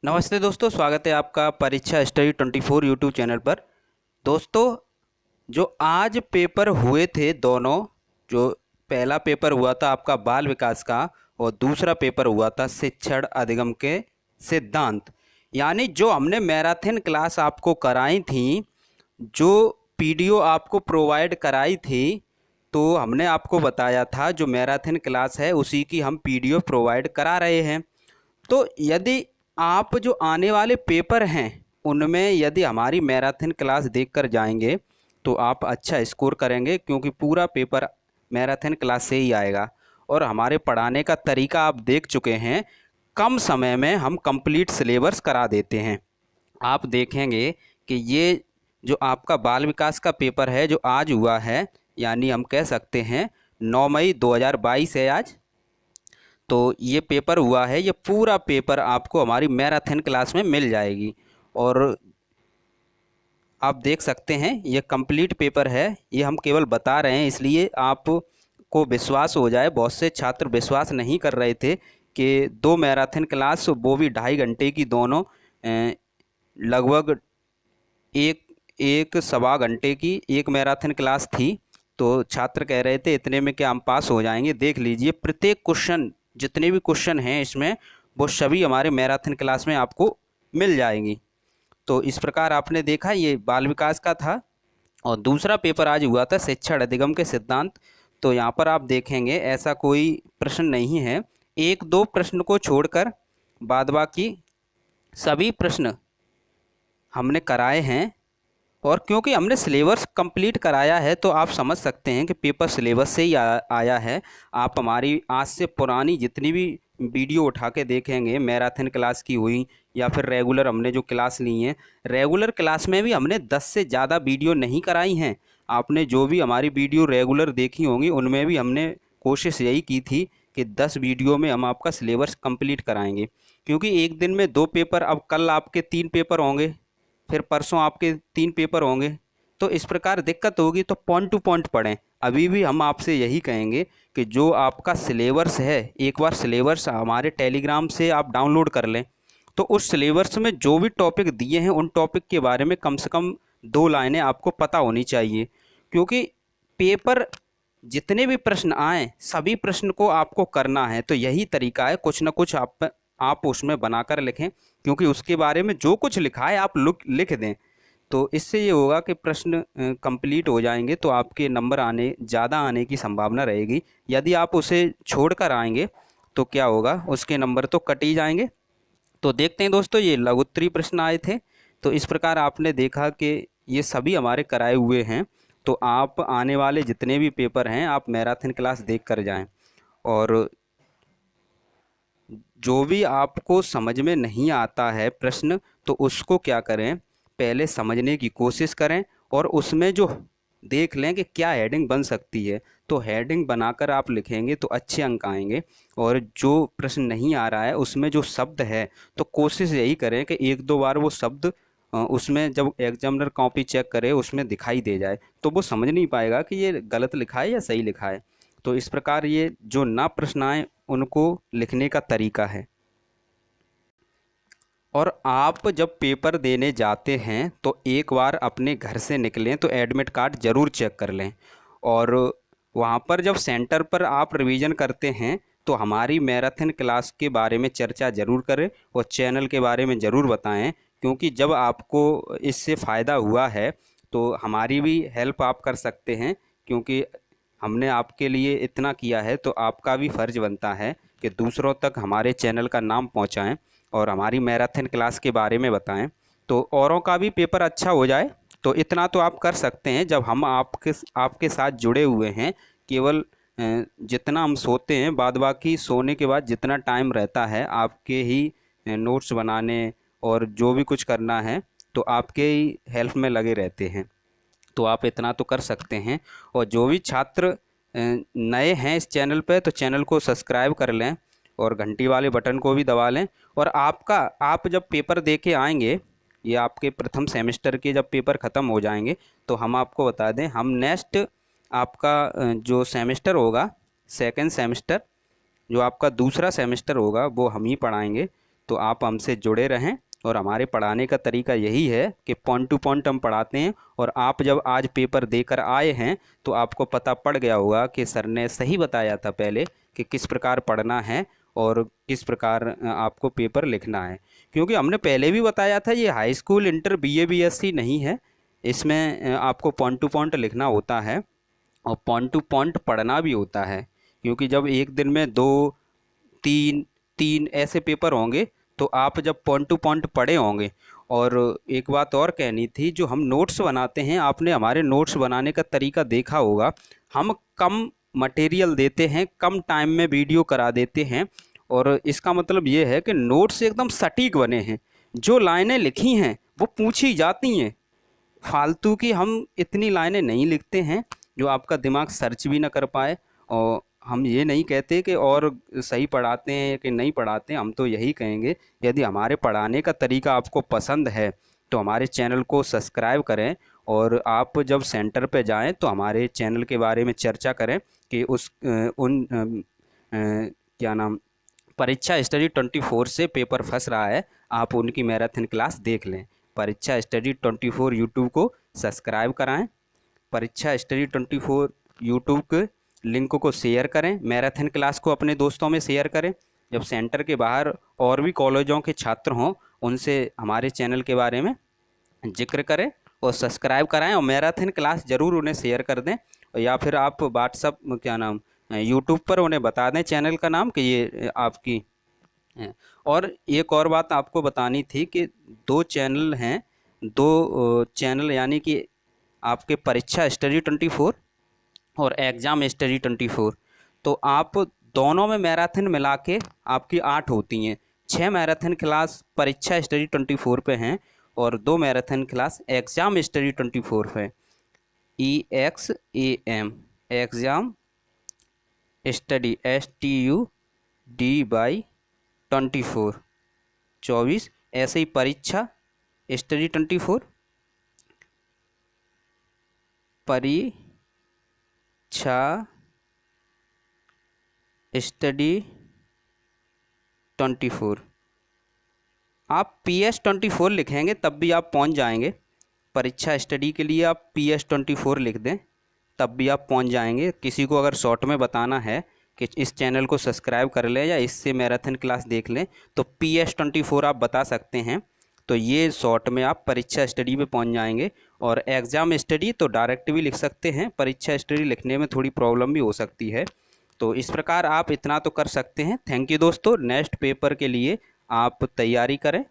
नमस्ते दोस्तों, स्वागत है आपका परीक्षा स्टडी 24 यूट्यूब चैनल पर। दोस्तों, जो आज पेपर हुए थे दोनों, जो पहला पेपर हुआ था आपका बाल विकास का और दूसरा पेपर हुआ था शिक्षण अधिगम के सिद्धांत, यानी जो हमने मैराथन क्लास आपको कराई थी, जो पीडीओ आपको प्रोवाइड कराई थी, तो हमने आपको बताया था जो मैराथन क्लास है उसी की हम पीडीओ प्रोवाइड करा रहे हैं। तो यदि आप जो आने वाले पेपर हैं उनमें यदि हमारी मैराथन क्लास देखकर जाएंगे तो आप अच्छा स्कोर करेंगे, क्योंकि पूरा पेपर मैराथन क्लास से ही आएगा। और हमारे पढ़ाने का तरीका आप देख चुके हैं, कम समय में हम कंप्लीट सिलेबस करा देते हैं। आप देखेंगे कि ये जो आपका बाल विकास का पेपर है जो आज हुआ है, यानी हम कह सकते हैं 9 मई 2022 है आज, तो ये पेपर हुआ है, ये पूरा पेपर आपको हमारी मैराथन क्लास में मिल जाएगी। और आप देख सकते हैं ये कंप्लीट पेपर है, ये हम केवल बता रहे हैं इसलिए आपको विश्वास हो जाए। बहुत से छात्र विश्वास नहीं कर रहे थे कि दो मैराथन क्लास, वो भी 2.5 घंटे की दोनों, लगभग एक एक सवा घंटे की एक मैराथन क्लास थी। तो छात्र कह रहे थे इतने में क्या हम पास हो जाएंगे। देख लीजिए, प्रत्येक क्वेश्चन, जितने भी क्वेश्चन हैं इसमें, वो सभी हमारे मैराथन क्लास में आपको मिल जाएंगी। तो इस प्रकार आपने देखा, ये बाल विकास का था और दूसरा पेपर आज हुआ था शिक्षण अधिगम के सिद्धांत। तो यहाँ पर आप देखेंगे ऐसा कोई प्रश्न नहीं है, एक दो प्रश्न को छोड़कर बाद बाकी सभी प्रश्न हमने कराए हैं। और क्योंकि हमने सिलेबस कंप्लीट कराया है तो आप समझ सकते हैं कि पेपर सिलेबस से ही आया है। आप हमारी आज से पुरानी जितनी भी वीडियो उठा के देखेंगे, मैराथन क्लास की हुई या फिर रेगुलर हमने जो क्लास ली हैं, रेगुलर क्लास में भी हमने 10 से ज़्यादा वीडियो नहीं कराई हैं। आपने जो भी हमारी वीडियो रेगुलर देखी होंगी उनमें भी हमने कोशिश यही की थी कि 10 वीडियो में हम आपका सिलेबस कंप्लीट कराएंगे। क्योंकि एक दिन में 2 पेपर, अब कल आपके 3 पेपर होंगे, फिर परसों आपके 3 पेपर होंगे, तो इस प्रकार दिक्कत होगी। तो पॉइंट टू पॉइंट पढ़ें। अभी भी हम आपसे यही कहेंगे कि जो आपका सिलेबस है, एक बार सिलेबस हमारे टेलीग्राम से आप डाउनलोड कर लें, तो उस सिलेबस में जो भी टॉपिक दिए हैं उन टॉपिक के बारे में कम से कम 2 लाइनें आपको पता होनी चाहिए। क्योंकि पेपर जितने भी प्रश्न आए सभी प्रश्न को आपको करना है, तो यही तरीका है, कुछ ना कुछ आप उसमें बनाकर लिखें। क्योंकि उसके बारे में जो कुछ लिखा है आप लिख दें, तो इससे ये होगा कि प्रश्न कंप्लीट हो जाएंगे, तो आपके नंबर ज़्यादा आने की संभावना रहेगी। यदि आप उसे छोड़कर आएंगे तो क्या होगा, उसके नंबर तो कट ही जाएंगे। तो देखते हैं दोस्तों, ये लघुत्तरीय प्रश्न आए थे। तो इस प्रकार आपने देखा कि ये सभी हमारे कराए हुए हैं। तो आप आने वाले जितने भी पेपर हैं आप मैराथन क्लास देख कर जाएं। और जो भी आपको समझ में नहीं आता है प्रश्न, तो उसको क्या करें, पहले समझने की कोशिश करें और उसमें जो देख लें कि क्या हेडिंग बन सकती है, तो हेडिंग बनाकर आप लिखेंगे तो अच्छे अंक आएंगे। और जो प्रश्न नहीं आ रहा है उसमें जो शब्द है, तो कोशिश यही करें कि एक दो बार वो शब्द उसमें जब एग्जामिनर कॉपी चेक करे उसमें दिखाई दे जाए, तो वो समझ नहीं पाएगा कि ये गलत लिखा है या सही लिखा है। तो इस प्रकार ये जो ना प्रश्न आए उनको लिखने का तरीका है। और आप जब पेपर देने जाते हैं तो एक बार अपने घर से निकलें तो एडमिट कार्ड ज़रूर चेक कर लें। और वहाँ पर जब सेंटर पर आप रिवीजन करते हैं तो हमारी मैराथन क्लास के बारे में चर्चा ज़रूर करें और चैनल के बारे में ज़रूर बताएं। क्योंकि जब आपको इससे फ़ायदा हुआ है तो हमारी भी हेल्प आप कर सकते हैं। क्योंकि हमने आपके लिए इतना किया है तो आपका भी फ़र्ज़ बनता है कि दूसरों तक हमारे चैनल का नाम पहुंचाएं और हमारी मैराथन क्लास के बारे में बताएं, तो औरों का भी पेपर अच्छा हो जाए। तो इतना तो आप कर सकते हैं, जब हम आपके साथ जुड़े हुए हैं। केवल जितना हम सोते हैं, बाद बाकी सोने के बाद जितना टाइम रहता है आपके ही नोट्स बनाने और जो भी कुछ करना है तो आपके ही हेल्प में लगे रहते हैं। तो आप इतना तो कर सकते हैं। और जो भी छात्र नए हैं इस चैनल पे, तो चैनल को सब्सक्राइब कर लें और घंटी वाले बटन को भी दबा लें। और आप जब पेपर दे के आएंगे, ये आपके प्रथम सेमेस्टर के जब पेपर ख़त्म हो जाएंगे, तो हम आपको बता दें, हम नेक्स्ट आपका जो सेमेस्टर होगा, सेकंड सेमेस्टर, जो आपका दूसरा सेमेस्टर होगा, वो हम ही पढ़ाएंगे। तो आप हमसे जुड़े रहें। और हमारे पढ़ाने का तरीका यही है कि पॉइंट टू पॉइंट हम पढ़ाते हैं। और आप जब आज पेपर देकर आए हैं तो आपको पता पड़ गया होगा कि सर ने सही बताया था पहले कि किस प्रकार पढ़ना है और किस प्रकार आपको पेपर लिखना है। क्योंकि हमने पहले भी बताया था ये high school, inter, BA, BSc नहीं है। इसमें आपको पॉइंट टू पॉइंट लिखना होता है और पॉइंट टू पॉइंट पढ़ना भी होता है। क्योंकि जब एक दिन में 2, 3 ऐसे पेपर होंगे तो आप जब पॉइंट टू पॉइंट पढ़े होंगे। और एक बात और कहनी थी, जो हम नोट्स बनाते हैं, आपने हमारे नोट्स बनाने का तरीका देखा होगा। हम कम मटेरियल देते हैं, कम टाइम में वीडियो करा देते हैं। और इसका मतलब ये है कि नोट्स एकदम सटीक बने हैं। जो लाइनें लिखी हैं वो पूछी जाती हैं। फालतू की हम इतनी लाइनें नहीं लिखते हैं जो आपका दिमाग सर्च भी ना कर पाए। और हम ये नहीं कहते कि और सही पढ़ाते हैं कि नहीं पढ़ाते हैं, हम तो यही कहेंगे यदि हमारे पढ़ाने का तरीका आपको पसंद है तो हमारे चैनल को सब्सक्राइब करें। और आप जब सेंटर पे जाएं तो हमारे चैनल के बारे में चर्चा करें कि क्या नाम, परीक्षा स्टडी 24 से पेपर फंस रहा है, आप उनकी मैराथन क्लास देख लें। परीक्षा स्टडी 24 यूट्यूब को सब्सक्राइब कराएं। परीक्षा स्टडी 24 यूट्यूब के लिंक को शेयर करें। मैराथन क्लास को अपने दोस्तों में शेयर करें। जब सेंटर के बाहर और भी कॉलेजों के छात्र हों उनसे हमारे चैनल के बारे में जिक्र करें और सब्सक्राइब कराएं। और मैराथन क्लास ज़रूर उन्हें शेयर कर दें। या फिर आप व्हाट्सअप यूट्यूब पर उन्हें बता दें चैनल का नाम कि ये आपकी है। और एक और बात आपको बतानी थी कि 2 चैनल हैं, 2 चैनल यानी कि आपके परीक्षा स्टडी 24 और एग्ज़ाम स्टडी 24। तो आप दोनों में मैराथन मिला के आपकी 8 होती हैं। 6 मैराथन क्लास परीक्षा स्टडी 24 पे हैं और 2 मैराथन क्लास एग्ज़ाम स्टडी 24 पे। EXAM एग्ज़ाम स्टडी STUD 24 ऐसे ही परीक्षा स्टडी 24, परीक्षा स्टडी 24। आप PS 24 लिखेंगे तब भी आप पहुंच जाएंगे। परीक्षा स्टडी के लिए आप PS 24 लिख दें तब भी आप पहुंच जाएंगे। किसी को अगर शॉर्ट में बताना है कि इस चैनल को सब्सक्राइब कर लें या इससे मैराथन क्लास देख लें तो PS 24 आप बता सकते हैं। तो ये शॉर्ट में आप परीक्षा स्टडी पे पहुंच जाएंगे। और एग्ज़ाम स्टडी तो डायरेक्ट भी लिख सकते हैं, परीक्षा स्टडी लिखने में थोड़ी प्रॉब्लम भी हो सकती है। तो इस प्रकार आप इतना तो कर सकते हैं। थैंक यू दोस्तों। नेक्स्ट पेपर के लिए आप तैयारी करें।